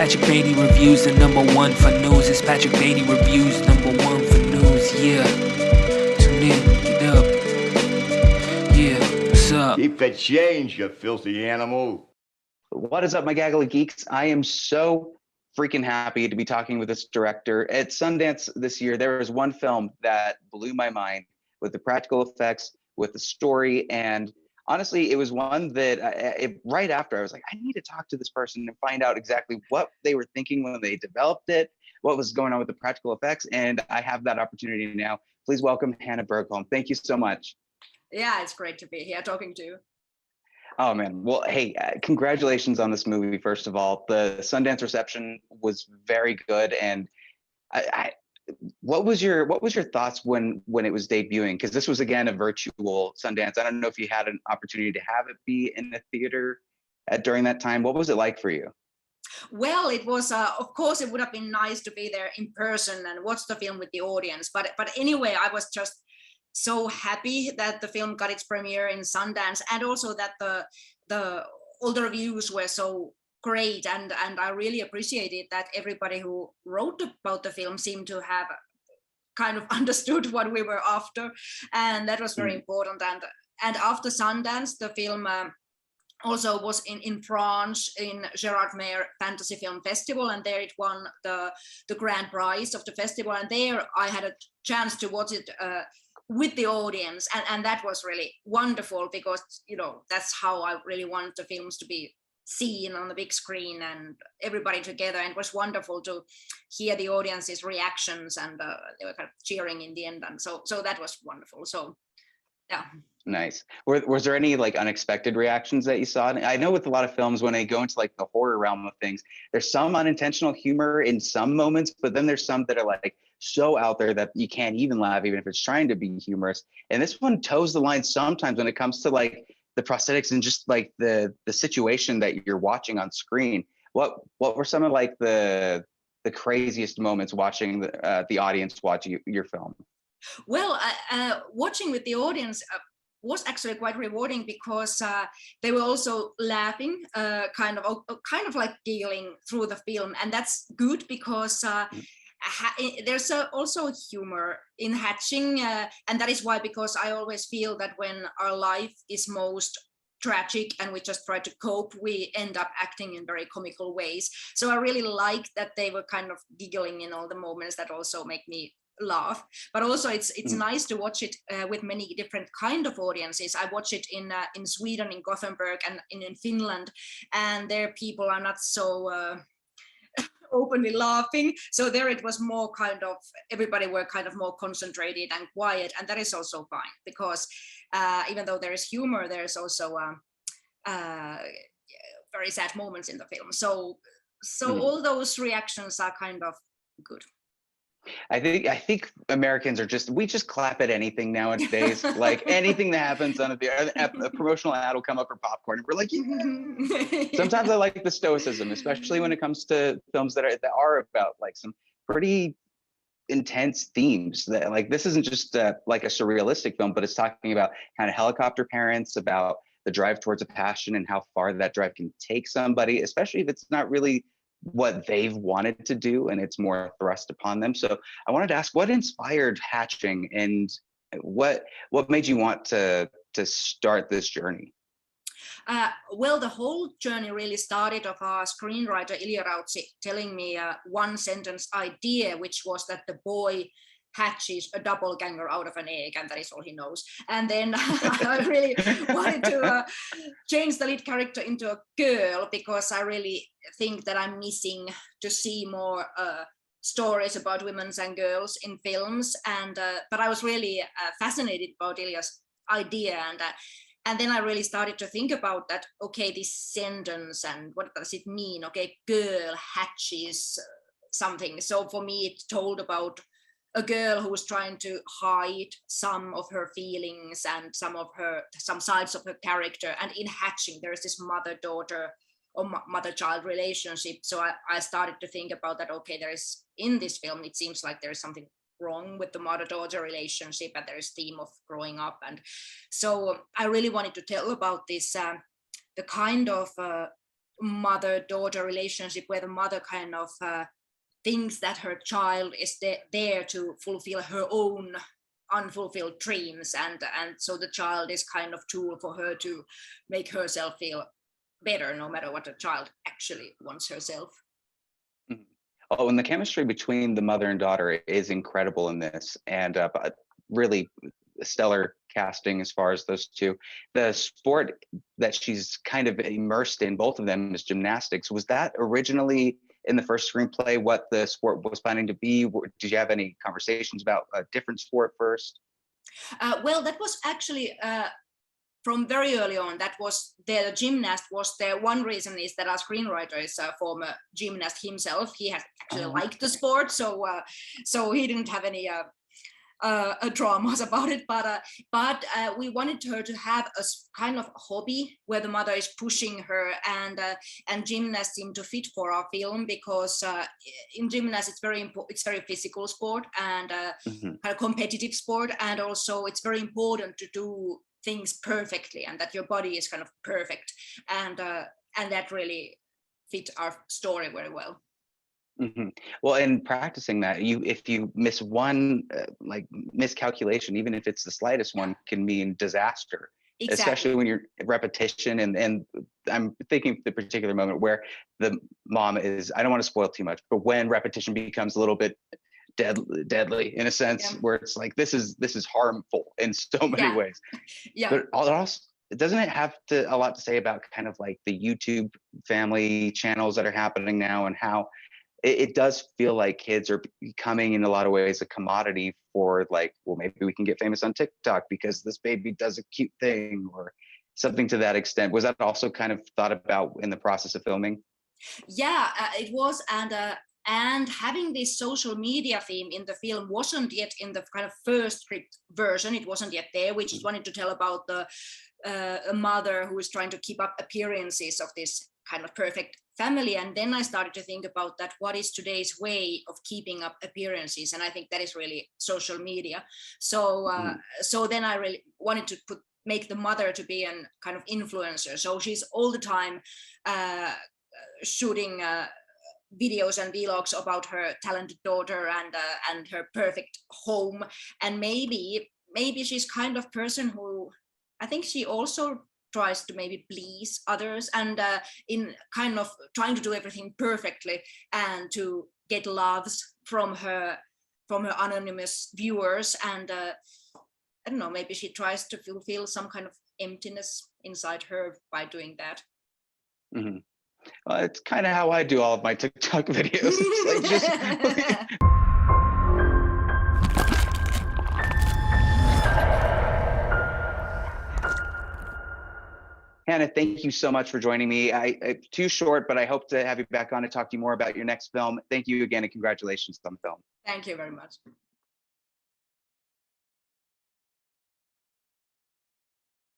Patrick Beatty Reviews, the #1 for news. It's Patrick Beatty Reviews, #1 for news. Yeah. Tune in, get up. Yeah, what's up? Keep the change, you filthy animal. What is up, my gaggle of geeks? I am so freaking happy to be talking with this director. At Sundance this year, there was one film that blew my mind with the practical effects, with the story, and honestly, it was one that right after I was like, I need to talk to this person and find out exactly what they were thinking when they developed it, what was going on with the practical effects, and I have that opportunity now. Please welcome Hanna Bergholm. Thank you so much. Yeah, it's great to be here talking to you. Oh man, well, hey, congratulations on this movie. First of all, the Sundance Reception was very good, and what was your thoughts when it was debuting? Because this was again a virtual Sundance. I don't know if you had an opportunity to have it be in the theater during that time. What was it like for you? Well, it was, of course, it would have been nice to be there in person and watch the film with the audience. But anyway, I was just so happy that the film got its premiere in Sundance, and also that all the reviews were so great, and I really appreciated that everybody who wrote about the film seemed to have kind of understood what we were after, and that was very important. And after Sundance, the film also was in France in Gerard Mayer Fantasy Film Festival, and there it won the grand prize of the festival, and there I had a chance to watch it with the audience, and that was really wonderful, because that's how I really want the films to be seen on the big screen and everybody together. And it was wonderful to hear the audience's reactions, and they were kind of cheering in the end, and so that was wonderful. So yeah. Nice. Was there any like unexpected reactions that you saw? I know with a lot of films, when they go into like the horror realm of things, there's some unintentional humor in some moments, but then there's some that are like so out there that you can't even laugh, even if it's trying to be humorous. And this one toes the line sometimes when it comes to like the prosthetics and just like the situation that you're watching on screen. What were some of like the craziest moments watching the audience watch your film? Well, watching with the audience was actually quite rewarding, because they were also laughing, kind of like giggling through the film, and that's good, because there's also humor in hatching, and that is why, because I always feel that when our life is most tragic and we just try to cope, we end up acting in very comical ways. So I really like that they were kind of giggling in all the moments that also make me laugh. But also it's nice to watch it with many different kind of audiences. I watch it in Sweden, in Gothenburg, and in Finland, and there people are not so openly laughing. So there it was more kind of, everybody were kind of more concentrated and quiet, and that is also fine, because even though there is humor, there's also very sad moments in the film. So all those reactions are kind of good. I think Americans are we just clap at anything nowadays. Like anything that happens on a promotional ad will come up for popcorn, and we're like, yeah. Sometimes I like the stoicism, especially when it comes to films that are about like some pretty intense themes. That like, this isn't just like a surrealistic film, but it's talking about kind of helicopter parents, about the drive towards a passion and how far that drive can take somebody, especially if it's not really what they've wanted to do and it's more thrust upon them. So I wanted to ask, what inspired Hatching, and what made you want to start this journey? Well, the whole journey really started of our screenwriter Ilya Rautsi telling me a one sentence idea, which was that the boy hatches a doppelganger out of an egg, and that is all he knows. And then I really wanted to change the lead character into a girl, because I really think that I'm missing to see more stories about women and girls in films. And but I was really fascinated about Ilya's idea, and then I really started to think about that. Okay, this sentence, and what does it mean? Okay, girl hatches something. So for me, it told about a girl who was trying to hide some of her feelings and some sides of her character. And in Hatching, there is this mother-daughter or mother-child relationship. So I started to think about that. Okay, there is, in this film, it seems like there's something wrong with the mother-daughter relationship, and there is theme of growing up. And so I really wanted to tell about this, the kind of mother-daughter relationship where the mother kind of thinks that her child is there to fulfill her own unfulfilled dreams, and so the child is kind of tool for her to make herself feel better, no matter what the child actually wants herself. Oh, and the chemistry between the mother and daughter is incredible in this, and really stellar casting as far as those two. The sport that she's kind of immersed in, both of them, is gymnastics. Was that originally in the first screenplay what the sport was planning to be? Did you have any conversations about a different sport first? Well, that was actually from very early on. That was the gymnast was there. One reason is that our screenwriter is a former gymnast himself. He has actually liked the sport, so he didn't have any dramas about it. But we wanted her to have a kind of hobby where the mother is pushing her, and gymnasts seem to fit for our film, because in gymnasts it's very important. It's very physical sport and kind of competitive sport, and also it's very important to do things perfectly and that your body is kind of perfect, and that really fit our story very well. Well, in practicing that, if you miss one like miscalculation, even if it's the slightest one, can mean disaster. Exactly. Especially when you're repetition, and I'm thinking the particular moment where the mom is, I don't want to spoil too much, but when repetition becomes a little bit deadly in a sense, where it's like this is harmful in so many ways. But also, doesn't it have a lot to say about kind of like the YouTube family channels that are happening now, and how it does feel like kids are becoming in a lot of ways a commodity for, like, well, maybe we can get famous on TikTok because this baby does a cute thing or something to that extent. Was that also kind of thought about in the process of filming? Yeah, it was. And having this social media theme in the film wasn't yet in the kind of first script version. It wasn't yet there. We just wanted to tell about a mother who is trying to keep up appearances of this kind of perfect family. And then I started to think about that, what is today's way of keeping up appearances? And I think that is really social media. So so then I really wanted to make the mother to be a kind of influencer. So she's all the time shooting videos and vlogs about her talented daughter and her perfect home. And maybe she's kind of person who, I think she also tries to maybe please others, and in kind of trying to do everything perfectly and to get loves from her anonymous viewers. And I don't know, maybe she tries to fulfill some kind of emptiness inside her by doing that. Well, it's kind of how I do all of my TikTok videos. It's like just Hanna, thank you so much for joining me. I too short, but I hope to have you back on to talk to you more about your next film. Thank you again, and congratulations on the film. Thank you very much.